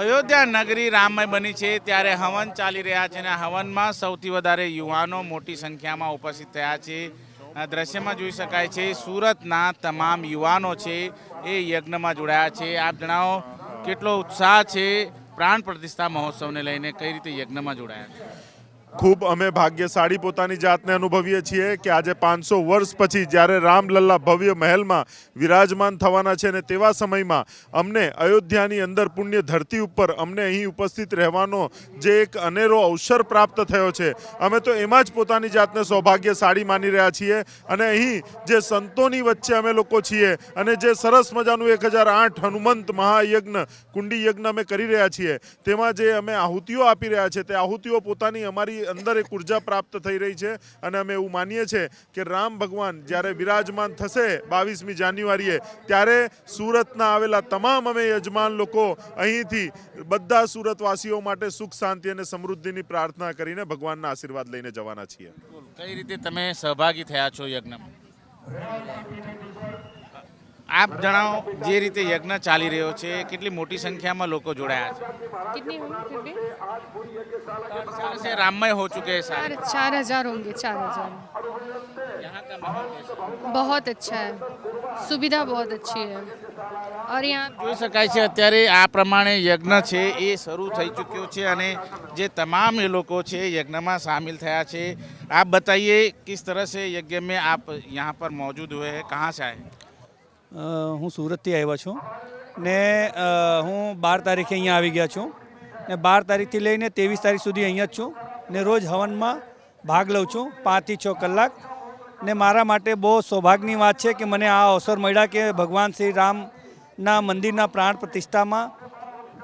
અયોધ્યા નગરી રામમય બની છે ત્યારે હવન ચાલી રહ્યા છે અને હવનમાં સૌથી વધારે યુવાનો મોટી સંખ્યામાં ઉપસ્થિત થયા છે. આ દ્રશ્યમાં જોઈ શકાય છે સુરતના તમામ યુવાનો છે એ યજ્ઞમાં જોડાયા છે. આપ જણાવો કેટલો ઉત્સાહ છે પ્રાણ પ્રતિષ્ઠા મહોત્સવને લઈને, કઈ રીતે યજ્ઞમાં જોડાયા છે? ખૂબ અમે ભાગ્યશાળી પોતાની જાતને અનુભવીએ છીએ કે આજે 500 વર્ષ પછી જ્યારે રામલલ્લા ભવ્ય મહેલમાં વિરાજમાન થવાના છે અને તેવા સમયમાં અમને અયોધ્યાની અંદર પુણ્ય ધરતી ઉપર અમને અહીં ઉપસ્થિત રહેવાનો જે એક અનેરો અવસર પ્રાપ્ત થયો છે, અમે તો એમાં જ પોતાની જાતને સૌભાગ્યશાળી માની રહ્યા છીએ. અને અહીં જે સંતોની વચ્ચે અમે લોકો છીએ અને જે સરસ મજાનું 1008 હનુમંત મહાયજ્ઞ કુંડી યજ્ઞ અમે કરી રહ્યા છીએ, તેમાં જે અમે આહુતિઓ આપી રહ્યા છે તે આહુતિઓ પોતાની અમારી અંદર એક ઉર્જા પ્રાપ્ત થઈ રહી છે. અને અમે એવું માનીએ છીએ કે રામ ભગવાન જ્યારે વિરાજમાન થશે 22મી જાન્યુઆરીએ, ત્યારે સુરતના આવેલા તમામ અમે યજમાન લોકો અહીંથી બધા સુરતવાસીઓ માટે સુખ શાંતિ અને સમૃદ્ધિની પ્રાર્થના કરીને ભગવાનના આશીર્વાદ લઈને જવાના છીએ. કઈ રીતે તમે સહભાગી થયા છો યજ્ઞમાં? આપ જણાવો, જે રીતે યજ્ઞ ચાલી રહ્યો છે કેટલી મોટી સંખ્યામાં લોકો જોડાયા છે? कितनी होंगी फिर भी? से राममय हो चुके हैं सारे। 4,000 होंगे, 4,000। यहाँ का माहौल कैसा है? बहुत अच्छा है, सुविधा बहुत अच्छी है और यहाँ જોઈ શકાય છે અત્યારે આ પ્રમાણે યજ્ઞ છે એ શરૂ થઈ ચૂક્યો છે અને જે તમામ એ લોકો છે યજ્ઞમાં शामिल થયા છે. आप बताइए किस तरह से यज्ञ में आप यहाँ पर मौजूद हुए हैं, कहाँ से आए? હું સુરતથી આવ્યો છું ને હું 12 તારીખે અહીંયા આવી ગયા છું ને 12 તારીખથી લઈને 23 તારીખ સુધી અહીંયા જ છું ને રોજ હવનમાં ભાગ લઉં છું 5 થી 6 કલાક. ને મારા માટે બહુ સૌભાગ્યની વાત છે કે મને આ અવસર મળ્યા કે ભગવાન શ્રી રામના મંદિરના પ્રાણ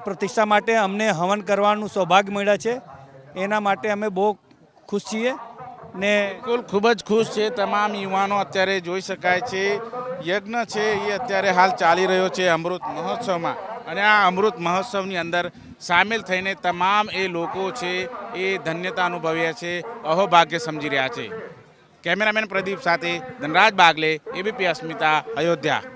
પ્રતિષ્ઠા માટે અમને હવન કરવાનું સૌભાગ્ય મળ્યા છે. એના માટે અમે બહુ ખુશ છીએ ને બિલકુલ ખૂબ જ ખુશ છે તમામ યુવાનો. અત્યારે જોઈ શકાય છે યજ્ઞ છે એ અત્યારે હાલ ચાલી રહ્યો છે અમૃત મહોત્સવમાં અને આ અમૃત મહોત્સવની અંદર સામેલ થઈને તમામ એ લોકો છે એ ધન્યતા અનુભવ્યા છે, અહોભાગ્ય સમજી રહ્યા છે. કેમેરામેન પ્રદીપ સાથે ધનરાજ બાગલે, એબીપી અસ્મિતા, અયોધ્યા.